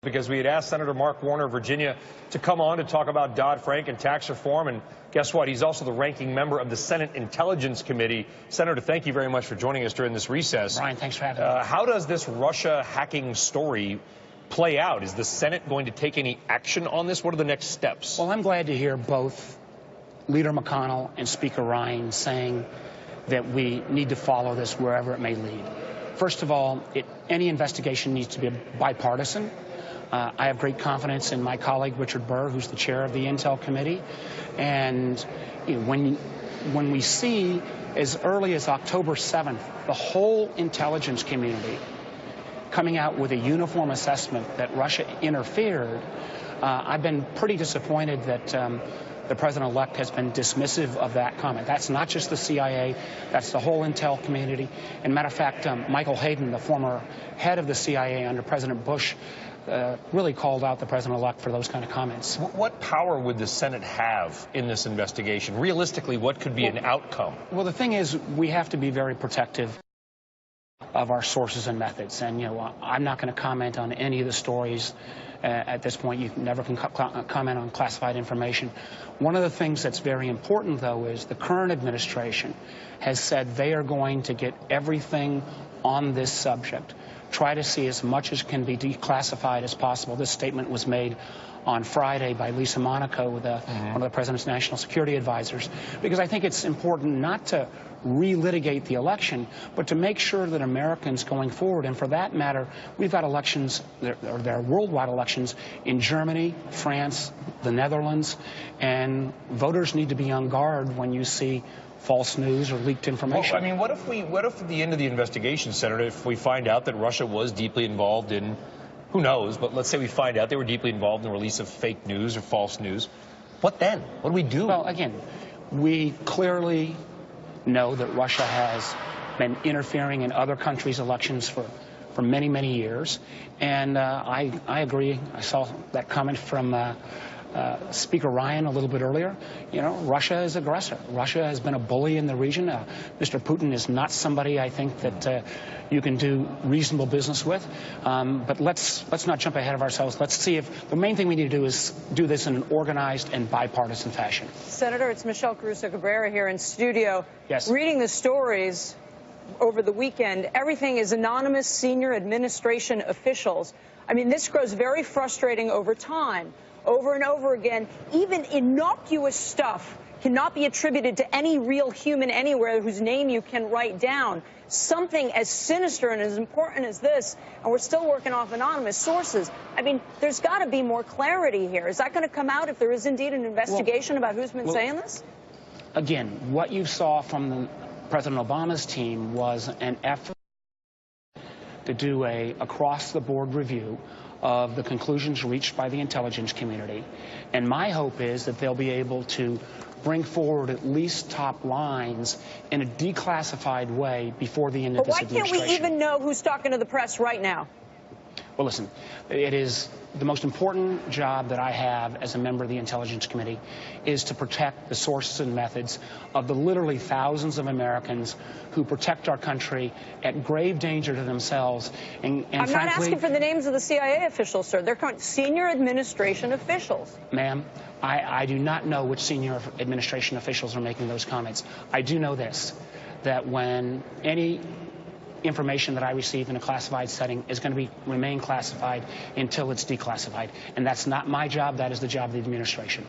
Because we had asked Senator Mark Warner of Virginia to come on to talk about Dodd-Frank and tax reform. And guess what? He's also the ranking member of the Senate Intelligence Committee. Senator, thank you very much for joining us during this recess. Brian, thanks for having me. How does this Russia hacking story play out? Is the Senate going to take any action on this? What are the next steps? Well, I'm glad to hear both Leader McConnell and Speaker Ryan saying that we need to follow this wherever it may lead. First of all, any investigation needs to be bipartisan. I have great confidence in my colleague, Richard Burr, who's the chair of the Intel Committee. And when we see as early as October 7th, the whole intelligence community coming out with a uniform assessment that Russia interfered, I've been pretty disappointed that the president-elect has been dismissive of that comment. That's not just the CIA, that's the whole intel community. And matter of fact, Michael Hayden, the former head of the CIA under President Bush, really called out the president-elect for those kind of comments. What power would the Senate have in this investigation? Realistically, what could be an outcome? Well, the thing is, we have to be very protective of our sources and methods. And, I'm not going to comment on any of the stories at this point. You never can comment on classified information. One of the things that's very important, though, is the current administration has said they are going to get everything on this subject, try to see as much as can be declassified as possible. This statement was made on Friday by Lisa Monaco, one of the president's national security advisors, because I think it's important not to relitigate the election, but to make sure that Americans going forward, and for that matter, we've got elections, there are worldwide elections in Germany, France, the Netherlands, and voters need to be on guard when you see false news or leaked information. Well, I mean, what if at the end of the investigation, Senator, if we find out that Russia was deeply involved in, who knows, but let's say we find out they were deeply involved in the release of fake news or false news, what then? What do we do? Well, again, we clearly know that Russia has been interfering in other countries' elections for many, many years. And I agree. I saw that comment from Speaker Ryan a little bit earlier. Russia is aggressor. Russia has been a bully in the region. Mr. Putin is not somebody I think that you can do reasonable business with. But let's not jump ahead of ourselves. Let's see if the main thing we need to do is do this in an organized and bipartisan fashion. Senator, it's Michelle Caruso-Cabrera here in studio. Yes. Reading the stories over the weekend, everything is anonymous senior administration officials. I mean, this grows very frustrating over time. Over and over again, even innocuous stuff cannot be attributed to any real human anywhere whose name you can write down. Something as sinister and as important as this, and we're still working off anonymous sources. I mean, there's got to be more clarity here. Is that going to come out if there is indeed an investigation about who's been saying this? Again, what you saw from President Obama's team was an effort to do a across-the-board review of the conclusions reached by the intelligence community. And my hope is that they'll be able to bring forward at least top lines in a declassified way before the end of this administration. But why can't we even know who's talking to the press right now? Well, listen, it is the most important job that I have as a member of the Intelligence Committee is to protect the sources and methods of the literally thousands of Americans who protect our country at grave danger to themselves. And I'm not asking for the names of the CIA officials, sir. They're senior administration officials. Ma'am, I do not know which senior administration officials are making those comments. I do know this, that when any information that I receive in a classified setting is going to remain classified until it's declassified. And that's not my job. That is the job of the administration.